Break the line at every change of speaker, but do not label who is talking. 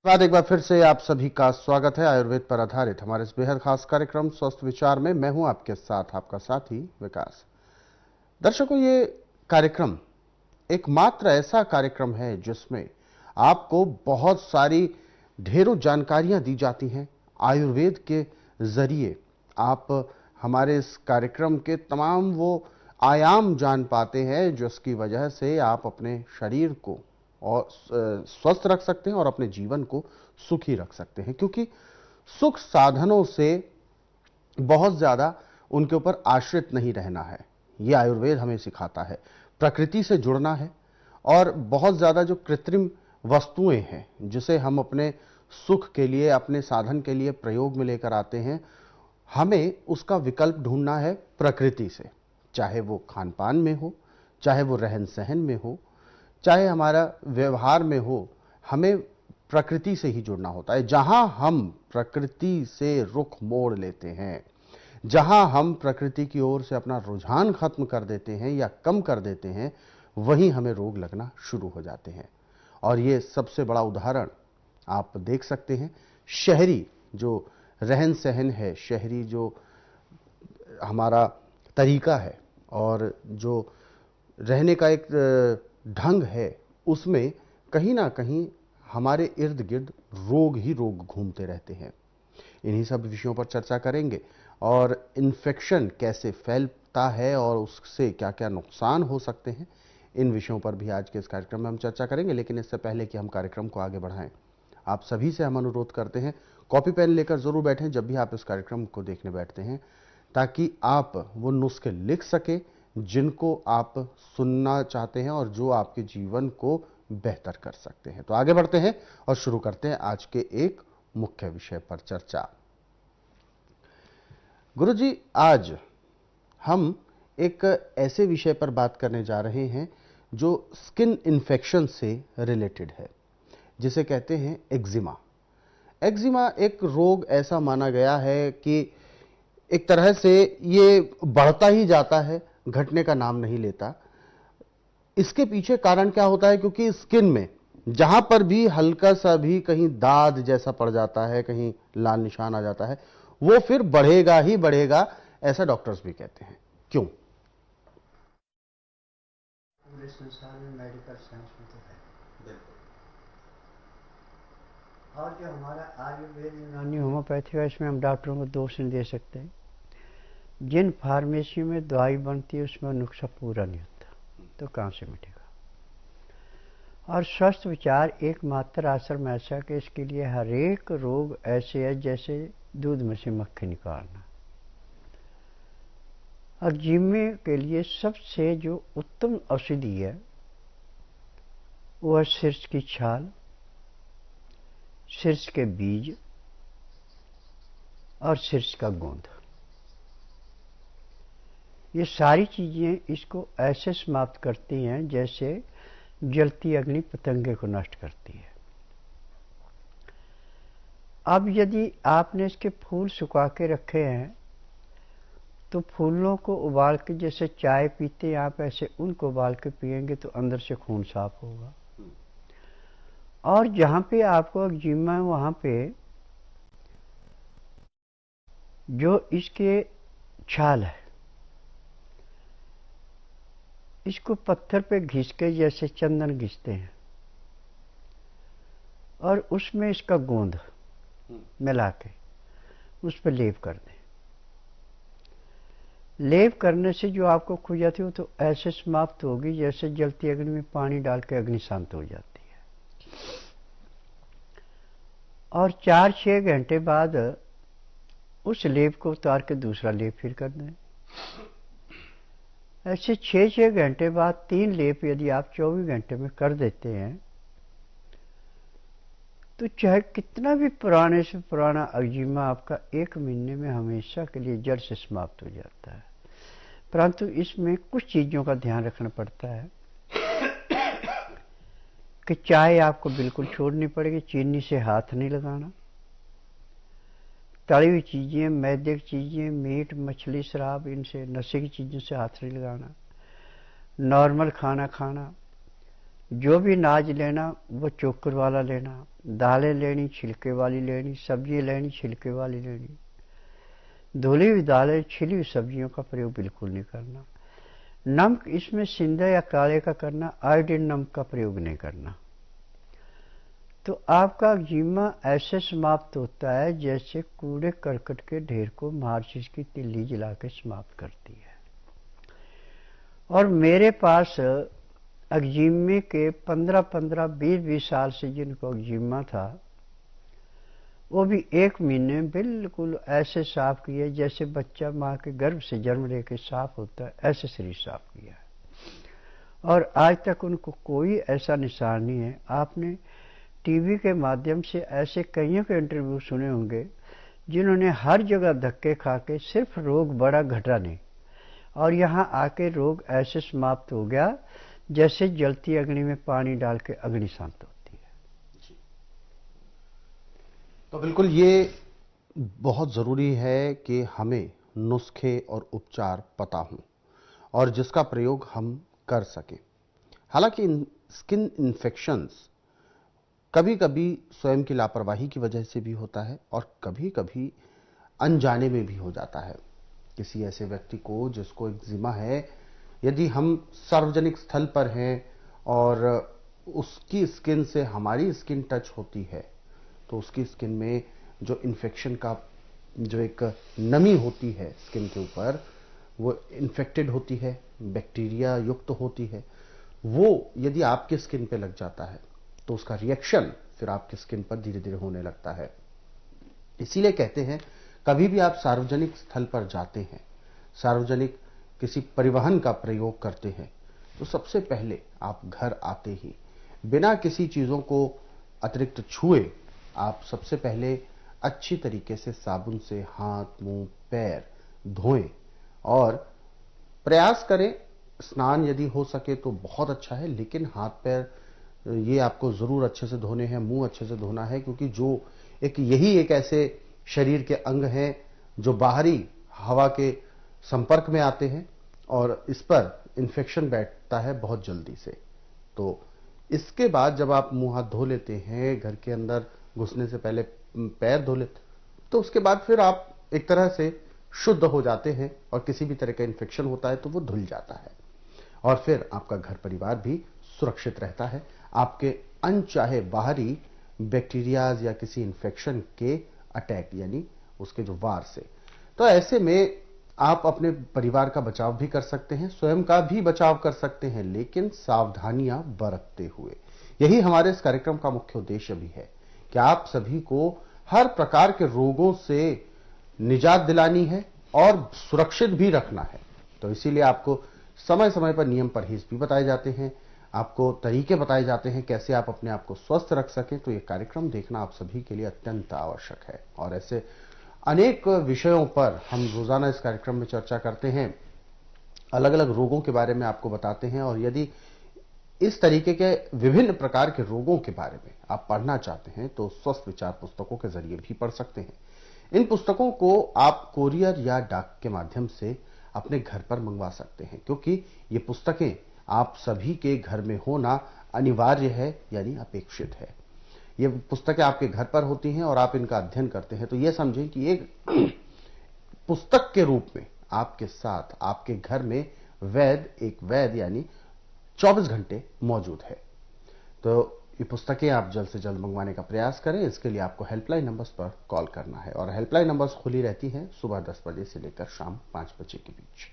बाद एक बार फिर से आप सभी का स्वागत है आयुर्वेद पर आधारित हमारे इस बेहद खास कार्यक्रम स्वस्थ विचार में। मैं हूं आपके साथ आपका साथी विकास। दर्शकों, ये कार्यक्रम एकमात्र ऐसा कार्यक्रम है जिसमें आपको बहुत सारी ढेरों जानकारियां दी जाती हैं आयुर्वेद के जरिए। आप हमारे इस कार्यक्रम के तमाम वो आयाम जान पाते हैं जिसकी वजह से आप अपने शरीर को और स्वस्थ रख सकते हैं और अपने जीवन को सुखी रख सकते हैं, क्योंकि सुख साधनों से बहुत ज्यादा उनके ऊपर आश्रित नहीं रहना है। यह आयुर्वेद हमें सिखाता है। प्रकृति से जुड़ना है और बहुत ज्यादा जो कृत्रिम वस्तुएं हैं जिसे हम अपने सुख के लिए, अपने साधन के लिए प्रयोग में लेकर आते हैं, हमें उसका विकल्प ढूंढना है प्रकृति से। चाहे वो खान पान में हो, चाहे वो रहन सहन में हो, चाहे हमारा व्यवहार में हो, हमें प्रकृति से ही जुड़ना होता है। जहां हम प्रकृति से रुख मोड़ लेते हैं, जहां हम प्रकृति की ओर से अपना रुझान खत्म कर देते हैं या कम कर देते हैं, वहीं हमें रोग लगना शुरू हो जाते हैं। और ये सबसे बड़ा उदाहरण आप देख सकते हैं। शहरी जो रहन सहन है, शहरी जो हमारा तरीका है और जो रहने का एक ढंग है, उसमें कहीं ना कहीं हमारे इर्द गिर्द रोग ही रोग घूमते रहते हैं। इन्हीं सब विषयों पर चर्चा करेंगे और इन्फेक्शन कैसे फैलता है और उससे क्या क्या नुकसान हो सकते हैं, इन विषयों पर भी आज के इस कार्यक्रम में हम चर्चा करेंगे। लेकिन इससे पहले कि हम कार्यक्रम को आगे बढ़ाएं, आप सभी से हम अनुरोध करते हैं, कॉपी पेन लेकर जरूर बैठें जब भी आप इस कार्यक्रम को देखने बैठते हैं, ताकि आप वो नुस्खे लिख सकें जिनको आप सुनना चाहते हैं और जो आपके जीवन को बेहतर कर सकते हैं। तो आगे बढ़ते हैं और शुरू करते हैं आज के एक मुख्य विषय पर चर्चा। गुरुजी, आज हम एक ऐसे विषय पर बात करने जा रहे हैं जो स्किन इन्फेक्शन से रिलेटेड है, जिसे कहते हैं एक्जिमा। एक्जिमा एक रोग ऐसा माना गया है कि एक तरह से ये बढ़ता ही जाता है, घटने का नाम नहीं लेता। इसके पीछे कारण क्या होता है? क्योंकि स्किन में जहां पर भी हल्का सा भी कहीं दाद जैसा पड़ जाता है, कहीं लाल निशान आ जाता है, वो फिर बढ़ेगा ही बढ़ेगा, ऐसा डॉक्टर्स भी कहते हैं। क्यों?
पूरे संसार में मेडिकल साइंस में तो है बिल्कुल। और जो हमारा आयुर्वेद यूनानी होम्योपैथी है, इसमें हम डॉक्टरों को दोष नहीं दे सकते। जिन फार्मेसी में दवाई बनती है उसमें नुस्खा पूरा नहीं होता, तो कहाँ से मिटेगा? और स्वस्थ विचार एकमात्र आश्रम ऐसा कि इसके लिए हर एक रोग ऐसे है जैसे दूध में से मक्खी निकालना। और जीमे के लिए सबसे जो उत्तम औषधि है वो है सिरस की छाल, सिरस के बीज और सिरस का गोंद। ये सारी चीजें इसको ऐसे समाप्त करती हैं जैसे जलती अग्नि पतंगे को नष्ट करती है। अब यदि आपने इसके फूल सुखा के रखे हैं तो फूलों को उबाल के, जैसे चाय पीते हैं आप, ऐसे उनको उबाल के पिएंगे तो अंदर से खून साफ होगा। और जहां पे आपको एक्जिमा है वहां पे जो इसके छाल है, इसको पत्थर पे घिस के, जैसे चंदन घिसते हैं, और उसमें इसका गोंद मिला के उस पर लेप कर दें। लेप करने से जो आपको खुजली हो तो ऐसे समाप्त होगी जैसे जलती अग्नि में पानी डाल के अग्नि शांत हो जाती है। और 4-6 घंटे बाद उस लेप को उतार के दूसरा लेप फिर कर दें। ऐसे 6-6 घंटे बाद 3 लेप यदि आप 24 घंटे में कर देते हैं तो चाहे कितना भी पुराने से पुराना एक्जिमा आपका 1 महीने में हमेशा के लिए जड़ से समाप्त हो जाता है। परंतु इसमें कुछ चीजों का ध्यान रखना पड़ता है कि चाय आपको बिल्कुल छोड़नी पड़ेगी, चीनी से हाथ नहीं लगाना, तली हुई चीजें, मैदे की चीजें, मीट, मछली, शराब, इनसे, नशे की चीजों से हाथ नहीं लगाना, नॉर्मल खाना खाना, जो भी नाज लेना वो चोकर वाला लेना, दालें लेनी छिलके वाली लेनी, सब्जी लेनी छिलके वाली लेनी। धुली हुई दालें, छिली हुई सब्जियों का प्रयोग बिल्कुल नहीं करना। नमक इसमें सिंधा या काले का करना, आयोडीन नमक का प्रयोग नहीं करना। तो आपका एक्जिमा ऐसे समाप्त होता है जैसे कूड़े करकट के ढेर को माचिस की तिल्ली जला के समाप्त करती है। और मेरे पास एक्जिमे के 15-15, 20-20 साल से जिनको एक्जिमा था, वो भी 1 महीने में बिल्कुल ऐसे साफ किए जैसे बच्चा माँ के गर्भ से जन्म लेके साफ होता है, ऐसे शरीर साफ किया है। और आज तक उनको कोई ऐसा निशान नहीं है। आपने टीवी के माध्यम से ऐसे कईयों के इंटरव्यू सुने होंगे जिन्होंने हर जगह धक्के खा के सिर्फ रोग बड़ा घटा नहीं, और यहाँ आके रोग ऐसे समाप्त हो गया जैसे जलती अग्नि में पानी डाल के अग्नि शांत होती है।
तो बिल्कुल ये बहुत ज़रूरी है कि हमें नुस्खे और उपचार पता हों और जिसका प्रयोग हम कर सकें। हालांकि स्किन इन्फेक्शंस कभी कभी स्वयं की लापरवाही की वजह से भी होता है और कभी कभी अनजाने में भी हो जाता है। किसी ऐसे व्यक्ति को जिसको एक्जिमा है, यदि हम सार्वजनिक स्थल पर हैं और उसकी स्किन से हमारी स्किन टच होती है तो उसकी स्किन में जो इन्फेक्शन का जो एक नमी होती है स्किन के ऊपर, वो इन्फेक्टेड होती है, बैक्टीरिया युक्त होती है। वो यदि आपके स्किन पे लग जाता है तो उसका रिएक्शन फिर आपकी स्किन पर धीरे धीरे होने लगता है। इसीलिए कहते हैं कभी भी आप सार्वजनिक स्थल पर जाते हैं, सार्वजनिक किसी परिवहन का प्रयोग करते हैं, तो सबसे पहले आप घर आते ही बिना किसी चीज़ों को अतिरिक्त छुए आप सबसे पहले अच्छी तरीके से साबुन से हाथ, मुंह, पैर धोएं और प्रयास करें स्नान यदि हो सके तो बहुत अच्छा है, लेकिन हाथ पैर ये आपको ज़रूर अच्छे से धोने हैं, मुंह अच्छे से धोना है, क्योंकि जो यही एक ऐसे शरीर के अंग हैं जो बाहरी हवा के संपर्क में आते हैं और इस पर इन्फेक्शन बैठता है बहुत जल्दी से। तो इसके बाद जब आप मुंह हाथ धो लेते हैं, घर के अंदर घुसने से पहले पैर धो लेते, तो उसके बाद फिर आप एक तरह से शुद्ध हो जाते हैं और किसी भी तरह का इन्फेक्शन होता है तो वो धुल जाता है और फिर आपका घर परिवार भी सुरक्षित रहता है आपके अनचाहे बाहरी बैक्टीरियाज या किसी इन्फेक्शन के अटैक यानी उसके जो वार से। तो ऐसे में आप अपने परिवार का बचाव भी कर सकते हैं, स्वयं का भी बचाव कर सकते हैं, लेकिन सावधानियां बरतते हुए। यही हमारे इस कार्यक्रम का मुख्य उद्देश्य भी है कि आप सभी को हर प्रकार के रोगों से निजात दिलानी है और सुरक्षित भी रखना है। तो इसीलिए आपको समय समय पर नियम परहेज भी बताए जाते हैं, आपको तरीके बताए जाते हैं कैसे आप अपने आप को स्वस्थ रख सकें। तो ये कार्यक्रम देखना आप सभी के लिए अत्यंत आवश्यक है और ऐसे अनेक विषयों पर हम रोजाना इस कार्यक्रम में चर्चा करते हैं, अलग अलग रोगों के बारे में आपको बताते हैं। और यदि इस तरीके के विभिन्न प्रकार के रोगों के बारे में आप पढ़ना चाहते हैं तो स्वस्थ विचार पुस्तकों के जरिए भी पढ़ सकते हैं। इन पुस्तकों को आप कोरियर या डाक के माध्यम से अपने घर पर मंगवा सकते हैं, क्योंकि ये पुस्तकें आप सभी के घर में होना अनिवार्य है यानी अपेक्षित है। ये पुस्तकें आपके घर पर होती हैं और आप इनका अध्ययन करते हैं तो ये समझें कि एक पुस्तक के रूप में आपके साथ आपके घर में एक वैद यानी 24 घंटे मौजूद है। तो ये पुस्तकें आप जल्द से जल्द मंगवाने का प्रयास करें। इसके लिए आपको हेल्पलाइन नंबर्स पर कॉल करना है और हेल्पलाइन नंबर्स खुली रहती हैं सुबह 10 बजे से लेकर शाम 5 बजे के बीच।